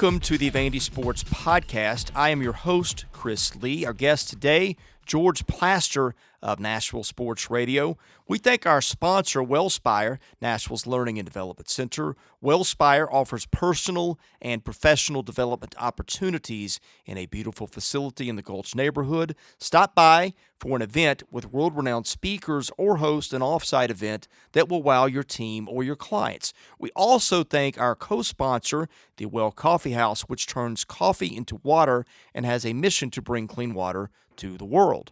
Welcome to the Vandy Sports Podcast. I am your host, Chris Lee. Our guest today, George Plaster of Nashville Sports Radio. We thank our sponsor, Wellspire, Nashville's Learning and Development Center. Wellspire offers personal and professional development opportunities in a beautiful facility in the Gulch neighborhood. Stop by for an event with world-renowned speakers or host an off-site event that will wow your team or your clients. We also thank our co-sponsor, the Well Coffee House, which turns coffee into water and has a mission to bring clean water to the world.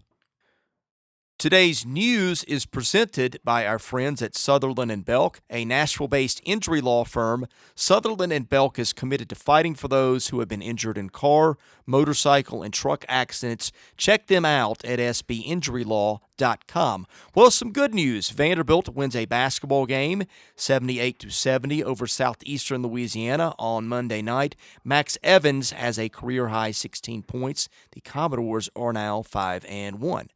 Today's news is presented by our friends at Sutherland & Belk, a Nashville-based injury law firm. Sutherland & Belk is committed to fighting for those who have been injured in car, motorcycle, and truck accidents. Check them out at sbinjurylaw.com. Well, some good news. Vanderbilt wins a basketball game, 78-70 over Southeastern Louisiana on Monday night. Max Evans has a career-high 16 points. The Commodores are now 5-1.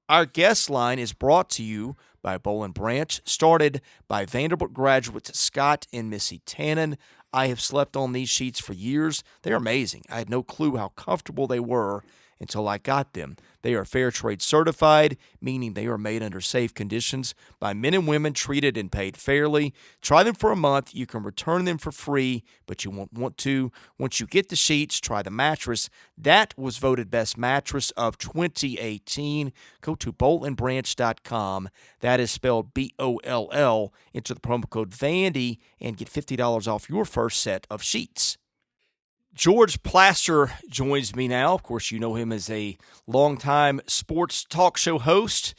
Our guest line is brought to you by Boll & Branch, started by Vanderbilt graduates Scott and Missy Tannen. I have slept on these sheets for years. They're amazing. I had no clue how comfortable they were until I got them. They are fair trade certified, meaning they are made under safe conditions by men and women treated and paid fairly. Try them for a month. You can return them for free, but you won't want to. Once you get the sheets, try the mattress. That was voted best mattress of 2018. Go to bollandbranch.com. That is spelled B-O-L-L. Enter the promo code Vandy and get $50 off your first set of sheets. George Plaster joins me now. Of course, you know him as a longtime sports talk show host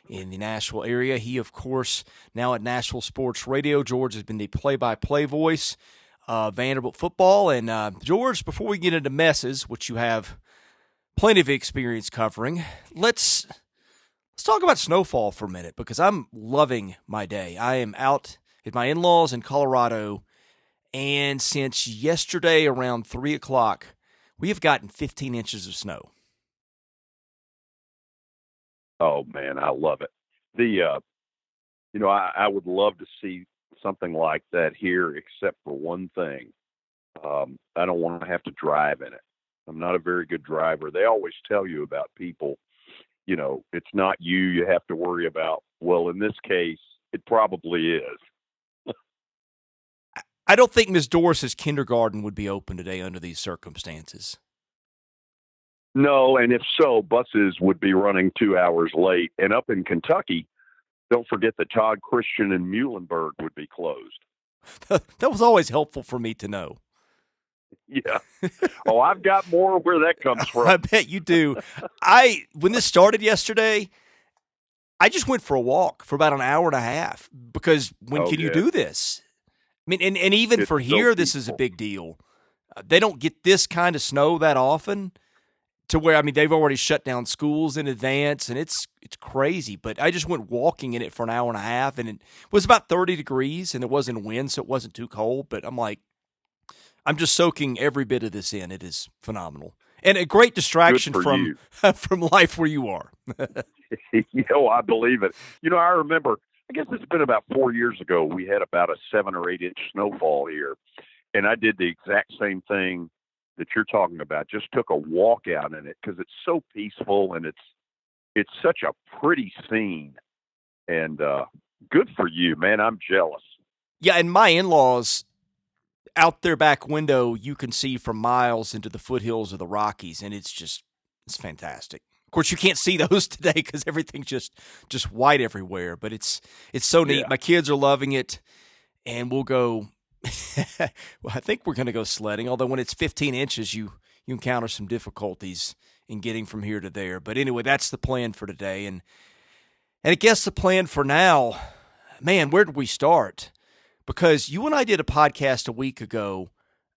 in the Nashville area. He, of course, now at Nashville Sports Radio. George has been the play-by-play voice of Vanderbilt football. And, George, before we get into messes, which you have plenty of experience covering, let's talk about snowfall for a minute, because I'm loving my day. I am out at my in-laws in Colorado, and since yesterday around 3 o'clock, we have gotten 15 inches of snow. Oh, man, I love it. I would love to see something like that here, except for one thing. I don't want to have to drive in it. I'm not a very good driver. They always tell you about people, it's not you have to worry about. Well, in this case, it probably is. I don't think Ms. Doris's kindergarten would be open today under these circumstances. No, and if so, buses would be running 2 hours late. And up in Kentucky, don't forget that Todd Christian and Muhlenberg would be closed. That was always helpful for me to know. Yeah. Oh, I've got more where that comes from. I bet you do. When this started yesterday, I just went for a walk for about an hour and a half, because when can you do this? I mean, and even for here, this is a big deal. They don't get this kind of snow that often, to where, they've already shut down schools in advance, and it's crazy. But I just went walking in it for an hour and a half, and it was about 30 degrees, and there wasn't wind, so it wasn't too cold. But I'm just soaking every bit of this in. It is phenomenal. And a great distraction from life where you are. I believe it. I remember, I guess it's been about 4 years ago, we had about a 7 or 8 inch snowfall here. And I did the exact same thing that you're talking about. Just took a walk out in it, because it's so peaceful, and it's such a pretty scene. And good for you, man. I'm jealous. Yeah, and my in-laws, out their back window, you can see for miles into the foothills of the Rockies, and it's fantastic. Of course, you can't see those today because everything's just white everywhere, but it's so neat. Yeah. My kids are loving it, and we'll go well, I think we're going to go sledding, although when it's 15 inches, you encounter some difficulties in getting from here to there. But anyway, that's the plan for today. And I guess the plan for now, man, where did we start? Because you and I did a podcast a week ago.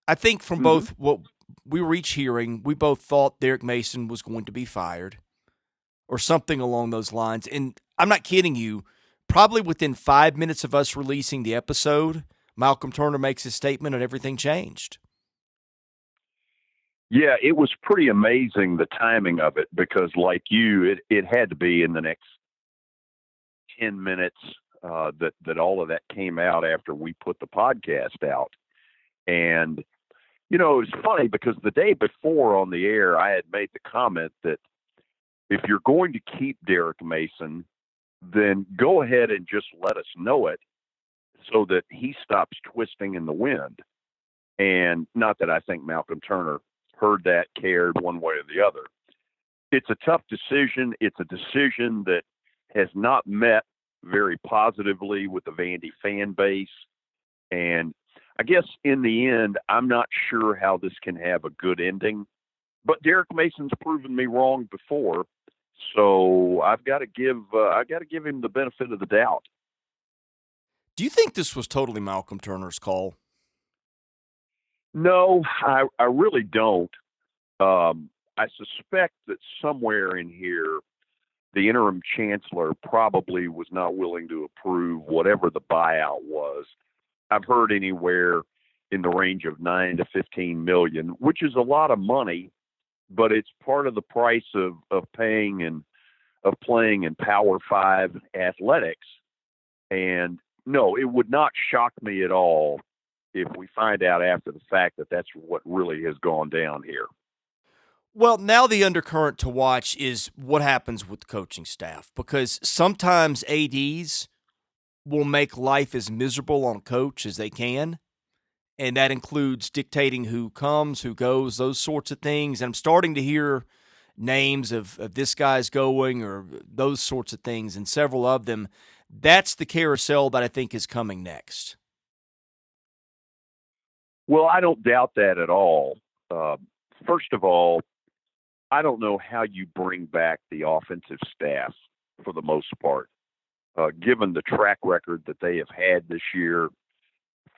I think from both what we were each hearing, we both thought Derek Mason was going to be fired or something along those lines. And I'm not kidding you, probably within 5 minutes of us releasing the episode, Malcolm Turner makes his statement and everything changed. Yeah, it was pretty amazing, the timing of it, because like you, it had to be in the next 10 minutes that all of that came out after we put the podcast out. And It's funny because the day before on the air, I had made the comment that if you're going to keep Derek Mason, then go ahead and just let us know it so that he stops twisting in the wind. And not that I think Malcolm Turner heard that, cared one way or the other. It's a tough decision. It's a decision that has not met very positively with the Vandy fan base. And I guess in the end, I'm not sure how this can have a good ending. But Derek Mason's proven me wrong before, so I've got to give him the benefit of the doubt. Do you think this was totally Malcolm Turner's call? No, I really don't. I suspect that somewhere in here, the interim chancellor probably was not willing to approve whatever the buyout was. I've heard anywhere in the range of 9 to 15 million, which is a lot of money, but it's part of the price of paying and of playing in Power Five athletics. And no, it would not shock me at all if we find out after the fact that that's what really has gone down here. Well, now the undercurrent to watch is what happens with the coaching staff, because sometimes ADs will make life as miserable on a coach as they can, and that includes dictating who comes, who goes, those sorts of things. And I'm starting to hear names of this guy's going or those sorts of things, and several of them. That's the carousel that I think is coming next. Well, I don't doubt that at all. Uh, First of all, I don't know how you bring back the offensive staff for the most part, given the track record that they have had this year.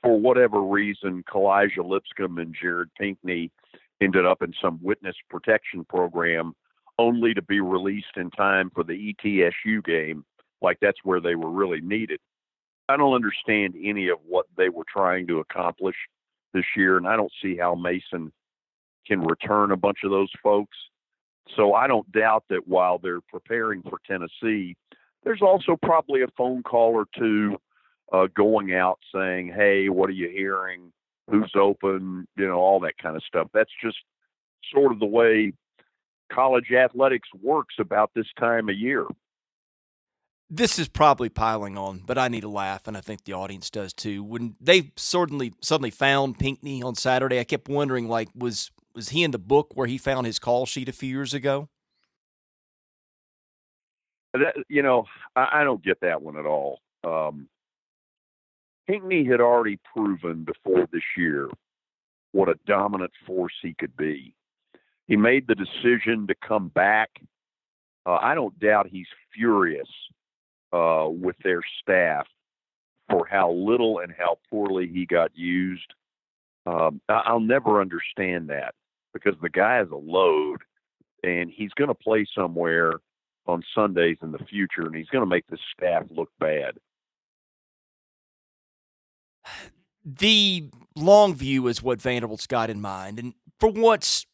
For whatever reason, Kalijah Lipscomb and Jared Pinkney ended up in some witness protection program only to be released in time for the ETSU game, like that's where they were really needed. I don't understand any of what they were trying to accomplish this year, and I don't see how Mason can return a bunch of those folks. So I don't doubt that while they're preparing for Tennessee, there's also probably a phone call or two going out saying, hey, what are you hearing? Who's open? All that kind of stuff. That's just sort of the way college athletics works about this time of year. This is probably piling on, but I need a laugh, and I think the audience does too. When they suddenly found Pinkney on Saturday, I kept wondering, like, was he in the book where he found his call sheet a few years ago? I don't get that one at all. Pinkney had already proven before this year what a dominant force he could be. He made the decision to come back. I don't doubt he's furious with their staff for how little and how poorly he got used. I'll never understand that because the guy is a load and he's going to play somewhere on Sundays in the future and he's going to make the staff look bad. The long view is what Vanderbilt's got in mind. And for once,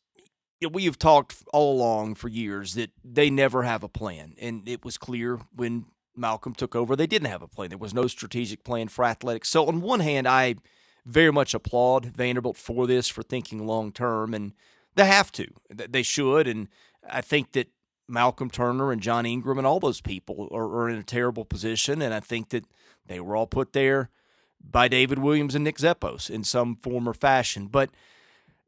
we have talked all along for years that they never have a plan. And it was clear when Malcolm took over, they didn't have a plan. There was no strategic plan for athletics. So on one hand, I very much applaud Vanderbilt for this, for thinking long term. And they have to. They should. And I think that Malcolm Turner and John Ingram and all those people are in a terrible position. And I think that they were all put there by David Williams and Nick Zeppos in some form or fashion. But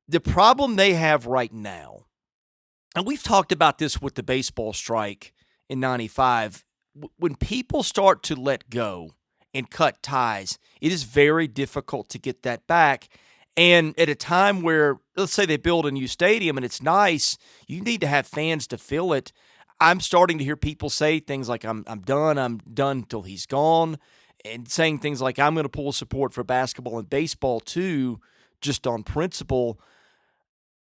the problem they have right now, and we've talked about this with the baseball strike in 95, when people start to let go and cut ties, it is very difficult to get that back. And at a time where, let's say they build a new stadium and it's nice, you need to have fans to fill it. I'm starting to hear people say things like, I'm done till he's gone, and saying things like, I'm going to pull support for basketball and baseball too, just on principle.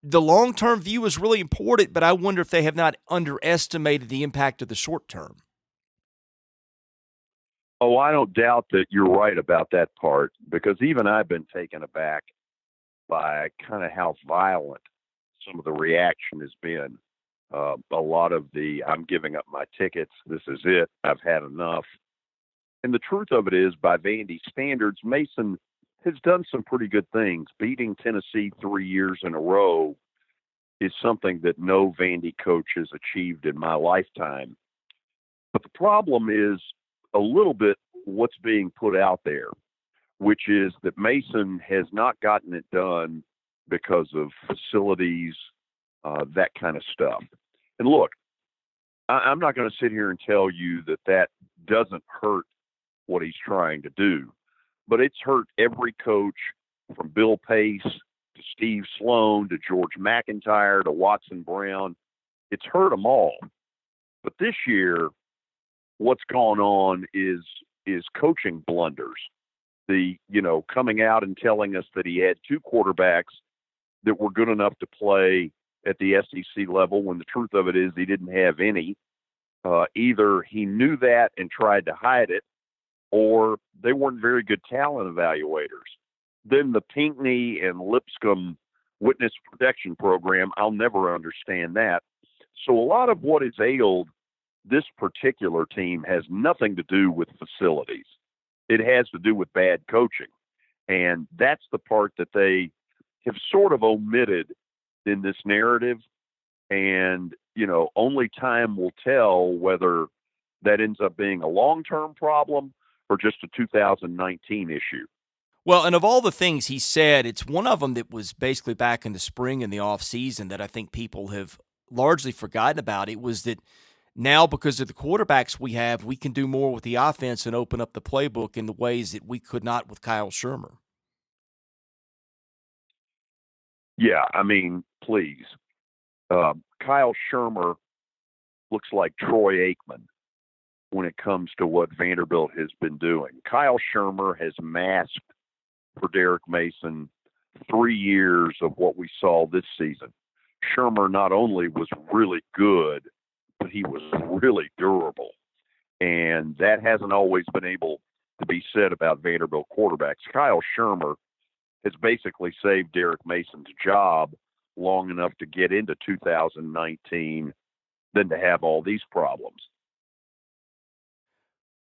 The long-term view is really important, but I wonder if they have not underestimated the impact of the short term. Oh, I don't doubt that you're right about that part because even I've been taken aback by kind of how violent some of the reaction has been. A lot of the, I'm giving up my tickets, this is it, I've had enough. And the truth of it is, by Vandy standards, Mason has done some pretty good things. Beating Tennessee 3 years in a row is something that no Vandy coach has achieved in my lifetime. But the problem is a little bit what's being put out there, which is that Mason has not gotten it done because of facilities, that kind of stuff. And look, I'm not going to sit here and tell you that that doesn't hurt what he's trying to do, but it's hurt every coach from Bill Pace to Steve Sloan to George McIntyre to Watson Brown. It's hurt them all. But this year, what's gone on is coaching blunders. Coming out and telling us that he had two quarterbacks that were good enough to play at the SEC level when the truth of it is he didn't have any. Either he knew that and tried to hide it, or they weren't very good talent evaluators. Then the Pinckney and Lipscomb witness protection program, I'll never understand that. So a lot of what has ailed this particular team has nothing to do with facilities. It has to do with bad coaching. And that's the part that they have sort of omitted in this narrative. And, only time will tell whether that ends up being a long-term problem or just a 2019 issue. Well, and of all the things he said, it's one of them that was basically back in the spring in the offseason that I think people have largely forgotten about. It was that now, because of the quarterbacks we have, we can do more with the offense and open up the playbook in the ways that we could not with Kyle Shermer. Yeah, please. Kyle Shermer looks like Troy Aikman when it comes to what Vanderbilt has been doing. Kyle Shermer has masked for Derek Mason 3 years of what we saw this season. Shermer not only was really good, but he was really durable. And that hasn't always been able to be said about Vanderbilt quarterbacks. Kyle Shermer has basically saved Derek Mason's job long enough to get into 2019 than to have all these problems.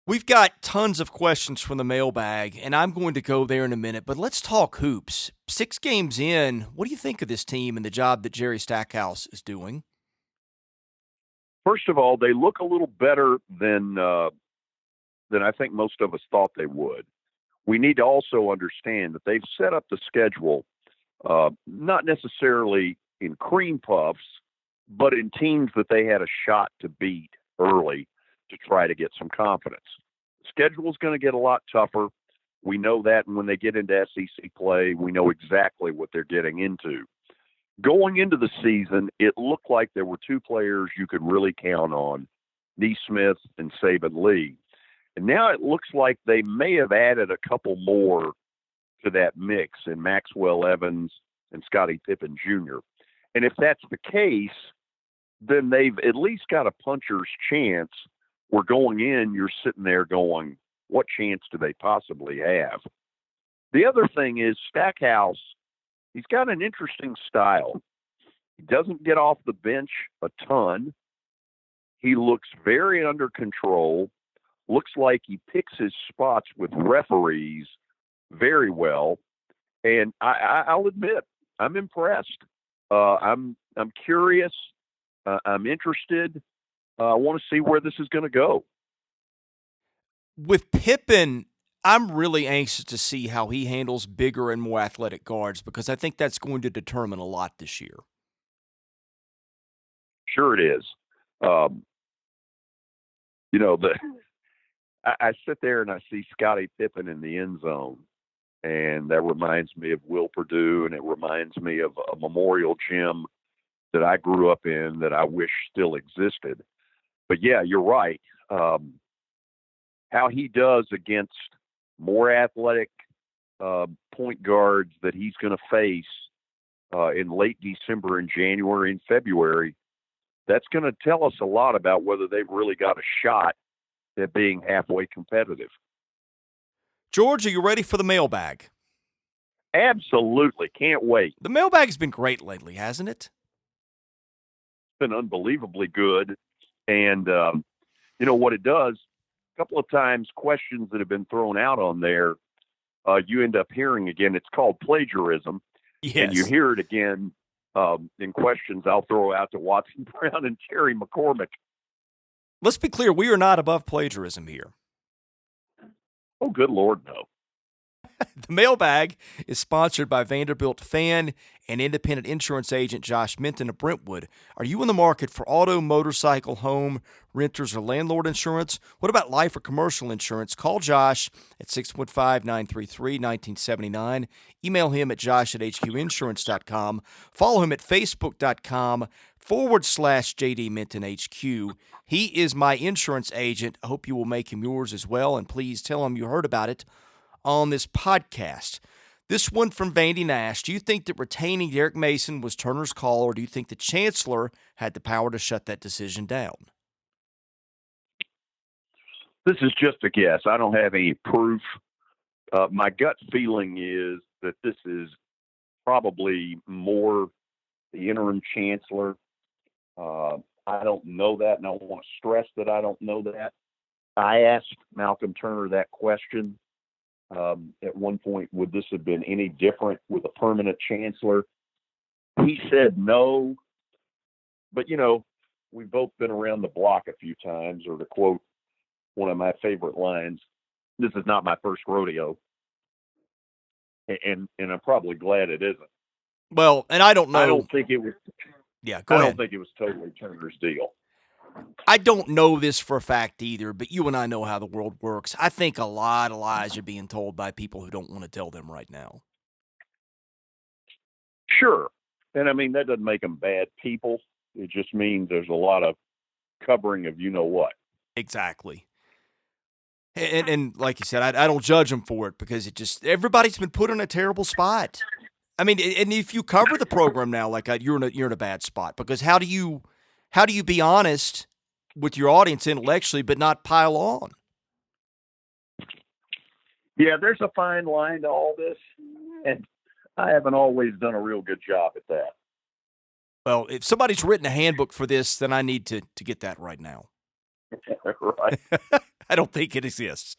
We've got tons of questions from the mailbag, and I'm going to go there in a minute, but let's talk hoops. 6 games in, what do you think of this team and the job that Jerry Stackhouse is doing? First of all, they look a little better than I think most of us thought they would. We need to also understand that they've set up the schedule not necessarily in cream puffs, but in teams that they had a shot to beat early to try to get some confidence. The schedule is going to get a lot tougher. We know that, and when they get into SEC play, we know exactly what they're getting into. Going into the season, it looked like there were 2 players you could really count on, Neesmith and Saban Lee. And now it looks like they may have added a couple more to that mix in Maxwell Evans and Scottie Pippen Jr. And if that's the case, then they've at least got a puncher's chance where going in, you're sitting there going, what chance do they possibly have? The other thing is Stackhouse, he's got an interesting style. He doesn't get off the bench a ton. He looks very under control. Looks like he picks his spots with referees very well. And I'll admit, I'm impressed. I'm curious. I'm interested. I want to see where this is going to go. With Pippen, I'm really anxious to see how he handles bigger and more athletic guards because I think that's going to determine a lot this year. Sure it is. I sit there and I see Scottie Pippen in the end zone, and that reminds me of Will Perdue, and it reminds me of a memorial gym that I grew up in that I wish still existed. But yeah, you're right. How he does against more athletic point guards that he's going to face in late December and January and February, that's going to tell us a lot about whether they've really got a shot at being halfway competitive. George, are you ready for the mailbag? Absolutely. Can't wait. The mailbag's been great lately, hasn't it? It's been unbelievably good. And what it does, a couple of times questions that have been thrown out on there you end up hearing again. It's called plagiarism, and you Yes. hear it again in questions I'll throw out to Watson Brown and Terry McCormick. Let's be clear, we are not above plagiarism here. Oh, good Lord, no. The mailbag is sponsored by Vanderbilt fan and independent insurance agent Josh Minton of Brentwood. Are you in the market for auto, motorcycle, home, renters, or landlord insurance? What about life or commercial insurance? Call Josh at 615-933-1979. Email him at josh at hqinsurance.com. Follow him at facebook.com/JD Minton HQ. He is my insurance agent. I hope you will make him yours as well, and please tell him you heard about it on this podcast. This one from Vandy Nash. Do you think that retaining Derek Mason was Turner's call, or do you think the chancellor had the power to shut that decision down? This is just a guess. I don't have any proof. My gut feeling is that this is probably more the interim chancellor. I don't know that, and I want to stress that I don't know that. I asked Malcolm Turner that question at one point, would this have been any different with a permanent chancellor? He said no. But, we've both been around the block a few times, or to quote one of my favorite lines, this is not my first rodeo. And I'm probably glad it isn't. Well, and I don't know. I don't think it was. Yeah, I go don't ahead. think it was totally Turner's deal. I don't know this for a fact either, but you and I know how the world works. I think a lot of lies are being told by people who don't want to tell them right now. Sure. And I mean, that doesn't make them bad people. It just means there's a lot of covering of you know what. Exactly. And like you said, I don't judge them for it because everybody's been put in a terrible spot. I mean, and if you cover the program now, like you're in a bad spot because how do you be honest with your audience intellectually but not pile on? Yeah, there's a fine line to all this, and I haven't always done a real good job at that. Well, if somebody's written a handbook for this, then I need to get that right now. Right. I don't think it exists.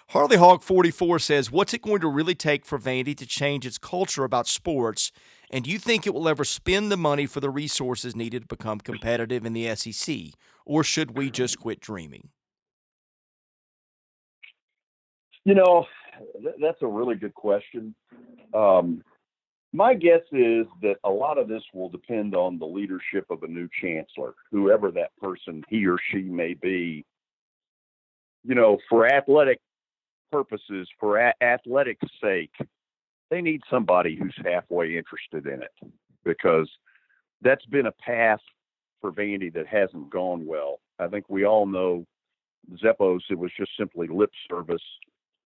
Harley Hawk 44 says, what's it going to really take for Vandy to change its culture about sports? And do you think it will ever spend the money for the resources needed to become competitive in the SEC? Or should we just quit dreaming? That's a really good question. My guess is that a lot of this will depend on the leadership of a new chancellor, whoever that person, he or she may be. For athletic purposes, for athletics' sake, they need somebody who's halfway interested in it, because that's been a path for Vandy that hasn't gone well. I think we all know Zeppos, it was just simply lip service.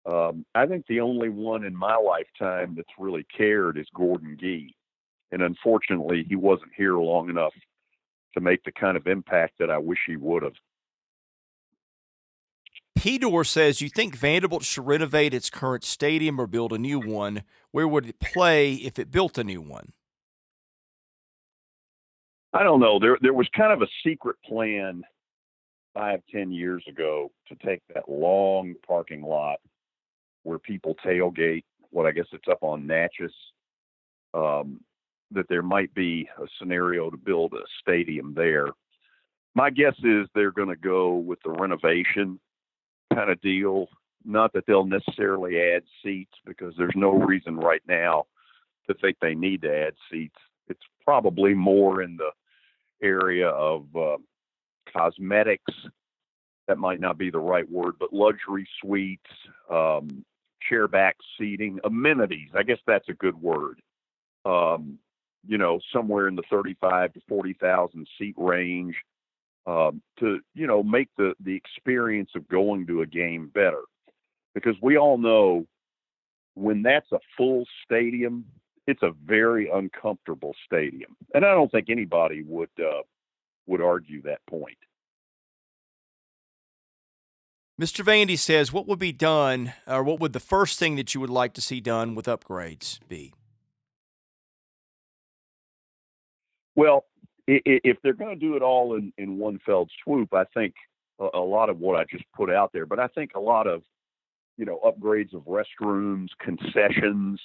I think the only one in my lifetime that's really cared is Gordon Gee. And unfortunately, he wasn't here long enough to make the kind of impact that I wish he would have. Pedor says, you think Vanderbilt should renovate its current stadium or build a new one? Where would it play if it built a new one? I don't know. There was kind of a secret plan 5-10 years ago to take that long parking lot where people tailgate, what I guess it's up on Natchez, that there might be a scenario to build a stadium there. My guess is they're going to go with the renovation kind of deal. Not that they'll necessarily add seats, because there's no reason right now to think they need to add seats. It's probably more in the area of cosmetics. That might not be the right word, but luxury suites, chair back seating, amenities. I guess that's a good word. Somewhere in the 35 to 40,000 seat range, to make the experience of going to a game better, because we all know when that's a full stadium, it's a very uncomfortable stadium, and I don't think anybody would argue that point. Mr. Vandy says, what would be done, or what would the first thing that you would like to see done with upgrades be? Well, if they're going to do it all in one fell swoop, I think a lot of what I just put out there, but I think a lot of upgrades of restrooms, concessions,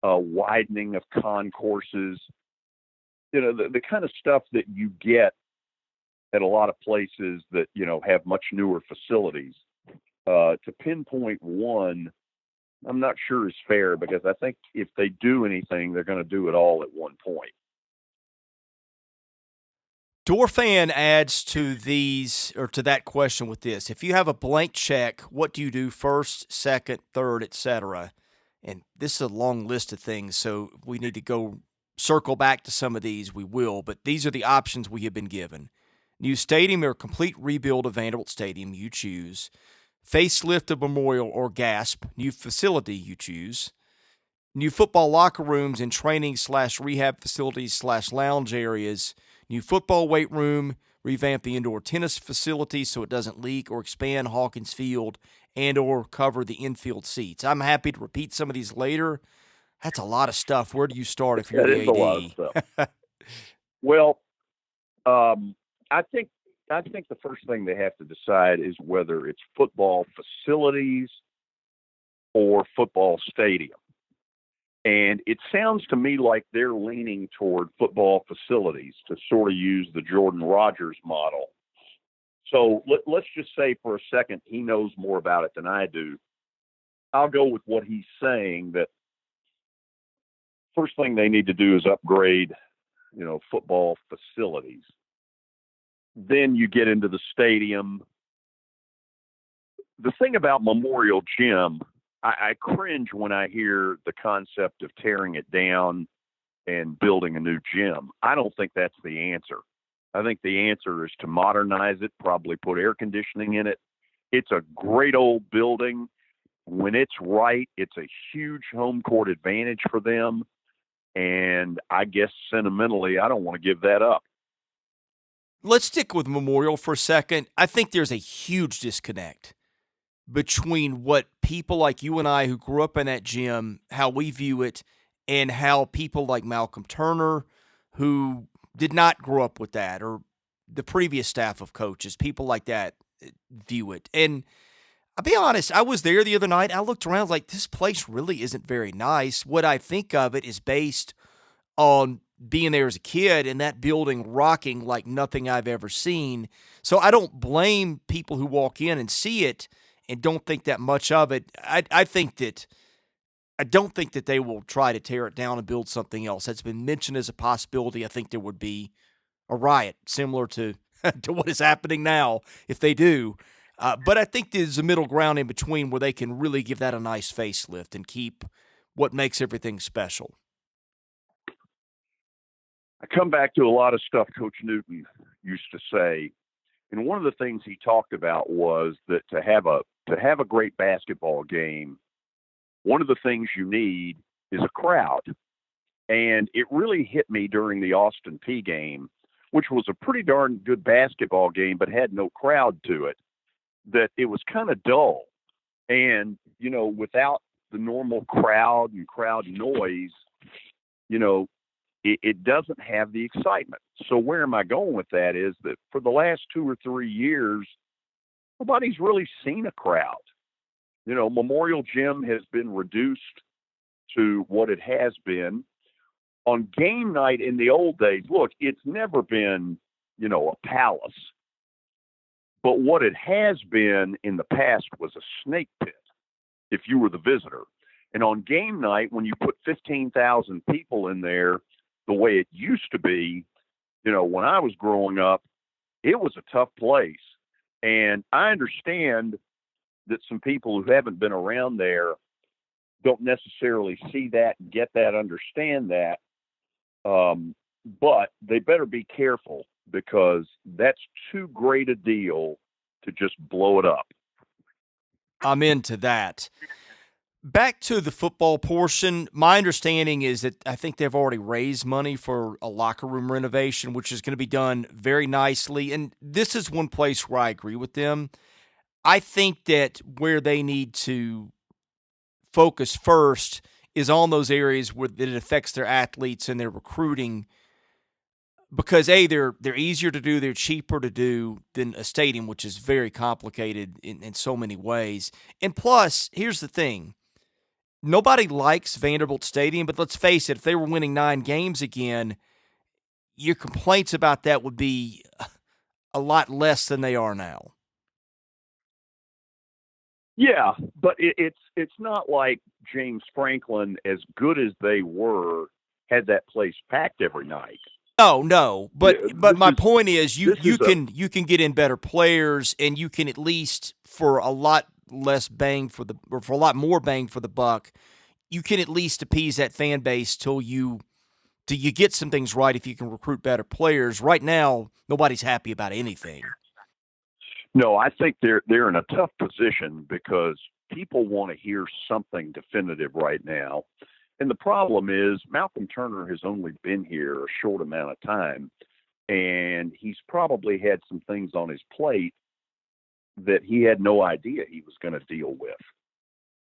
widening of concourses, the kind of stuff that you get at a lot of places that, have much newer facilities. To pinpoint one, I'm not sure is fair, because I think if they do anything, they're going to do it all at one point. Dorfan adds to to that question with this. If you have a blank check, what do you do first, second, third, etc.? And this is a long list of things, so we need to go circle back to some of these. We will, but these are the options we have been given. New stadium or complete rebuild of Vanderbilt Stadium, you choose. Facelift of Memorial or GASP, new facility, you choose. New football locker rooms and training/rehab facilities/lounge areas. New football weight room, revamp the indoor tennis facility so it doesn't leak, or expand Hawkins Field and or cover the infield seats. I'm happy to repeat some of these later. That's a lot of stuff. Where do you start if you're That the is AD? a lot of stuff. Well, I think the first thing they have to decide is whether it's football facilities or football stadium. And it sounds to me like they're leaning toward football facilities, to sort of use the Jordan Rodgers model. So let's just say for a second he knows more about it than I do. I'll go with what he's saying, that first thing they need to do is upgrade, football facilities. Then you get into the stadium. The thing about Memorial Gym, I cringe when I hear the concept of tearing it down and building a new gym. I don't think that's the answer. I think the answer is to modernize it, probably put air conditioning in it. It's a great old building. When it's right, it's a huge home court advantage for them. And I guess sentimentally, I don't want to give that up. Let's stick with Memorial for a second. I think there's a huge disconnect between what people like you and I who grew up in that gym, how we view it, and how people like Malcolm Turner, who did not grow up with that, or the previous staff of coaches, people like that view it. And I'll be honest, I was there the other night. I looked around like, this place really isn't very nice. What I think of it is based on being there as a kid and that building rocking like nothing I've ever seen. So I don't blame people who walk in and see it and don't think that much of it. I don't think that they will try to tear it down and build something else. That's been mentioned as a possibility. I think there would be a riot similar to to what is happening now if they do. But I think there's a middle ground in between where they can really give that a nice facelift and keep what makes everything special. I come back to a lot of stuff Coach Newton used to say. And one of the things he talked about was that to have a great basketball game, one of the things you need is a crowd. And it really hit me during the Austin Peay game, which was a pretty darn good basketball game, but had no crowd to it, that it was kind of dull. And, without the normal crowd and crowd noise, it doesn't have the excitement. So where am I going with that is that for the last 2 or 3 years, nobody's really seen a crowd. Memorial Gym has been reduced to what it has been. On game night in the old days, look, it's never been, a palace. But what it has been in the past was a snake pit if you were the visitor. And on game night, when you put 15,000 people in there, the way it used to be, when I was growing up, it was a tough place. And I understand that some people who haven't been around there don't necessarily see that, get that, understand that. But they better be careful, because that's too great a deal to just blow it up. I'm into that. Back to the football portion, my understanding is that I think they've already raised money for a locker room renovation, which is going to be done very nicely. And this is one place where I agree with them. I think that where they need to focus first is on those areas where it affects their athletes and their recruiting because they're easier to do, they're cheaper to do than a stadium, which is very complicated in so many ways. And plus, here's the thing. Nobody likes Vanderbilt Stadium, but let's face it, if they were winning 9 games again, your complaints about that would be a lot less than they are now. Yeah, but it's not like James Franklin, as good as they were, had that place packed every night. No, but my point is you can get in better players, and you can at least for a lot more bang for the buck, you can at least appease that fan base till you get some things right if you can recruit better players. Right now, nobody's happy about anything. No, I think they're in a tough position because people want to hear something definitive right now. And the problem is Malcolm Turner has only been here a short amount of time, and he's probably had some things on his plate that he had no idea he was going to deal with.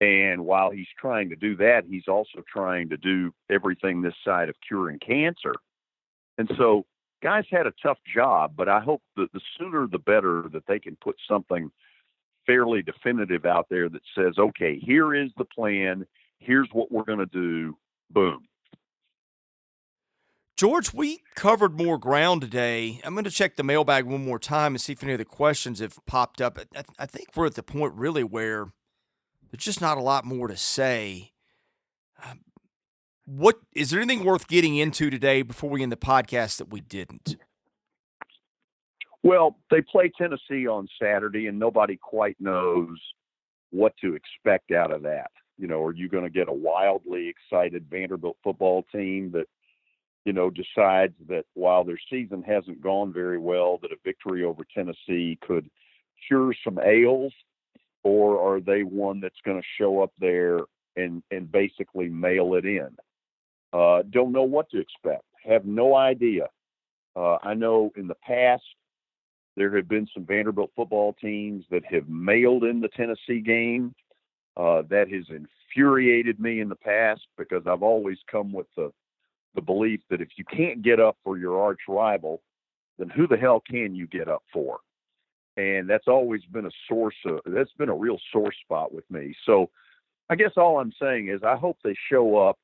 And while he's trying to do that, he's also trying to do everything this side of curing cancer. And so guys had a tough job, but I hope that the sooner the better that they can put something fairly definitive out there that says, okay, here is the plan. Here's what we're going to do. Boom. George, we covered more ground today. I'm going to check the mailbag one more time and see if any of the questions have popped up. I think we're at the point really where there's just not a lot more to say. What is there anything worth getting into today before we end the podcast that we didn't? Well, they play Tennessee on Saturday, and nobody quite knows what to expect out of that. You know, are you going to get a wildly excited Vanderbilt football team that, you know, decides that while their season hasn't gone very well, that a victory over Tennessee could cure some ails? Or are they one that's going to show up there and basically mail it in? Don't know what to expect. Have no idea. I know in the past there have been some Vanderbilt football teams that have mailed in the Tennessee game. That has infuriated me in the past because I've always come with the belief that if you can't get up for your arch rival, then who the hell can you get up for? And that's always been that's been a real sore spot with me. So I guess all I'm saying is I hope they show up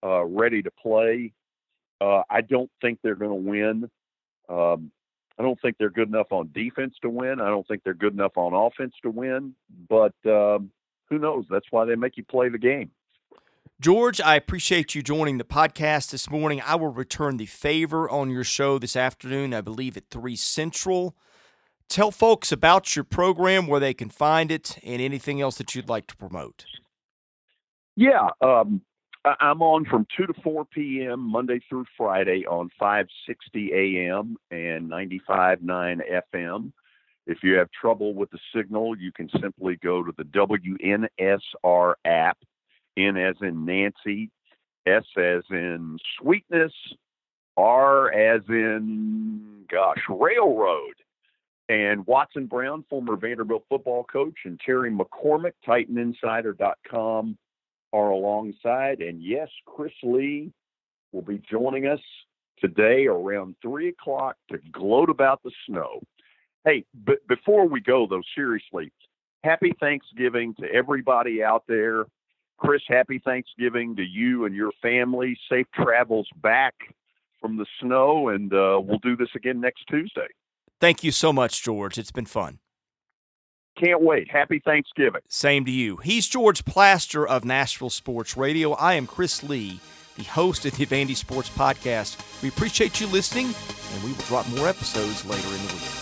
ready to play. I don't think they're going to win. I don't think they're good enough on defense to win. I don't think they're good enough on offense to win. But who knows? That's why they make you play the game. George, I appreciate you joining the podcast this morning. I will return the favor on your show this afternoon, I believe at 3 Central. Tell folks about your program, where they can find it, and anything else that you'd like to promote. Yeah, I'm on from 2 to 4 p.m. Monday through Friday on 560 a.m. and 95.9 FM. If you have trouble with the signal, you can simply go to the WNSR app, N as in Nancy, S as in sweetness, R as in, railroad. And Watson Brown, former Vanderbilt football coach, and Terry McCormick, TitanInsider.com, are alongside. And yes, Chris Lee will be joining us today around 3 o'clock to gloat about the snow. Hey, but before we go, though, seriously, happy Thanksgiving to everybody out there. Chris, happy Thanksgiving to you and your family. Safe travels back from the snow, and we'll do this again next Tuesday. Thank you so much, George. It's been fun. Can't wait. Happy Thanksgiving. Same to you. He's George Plaster of Nashville Sports Radio. I am Chris Lee, the host of the Vandy Sports Podcast. We appreciate you listening, and we will drop more episodes later in the week.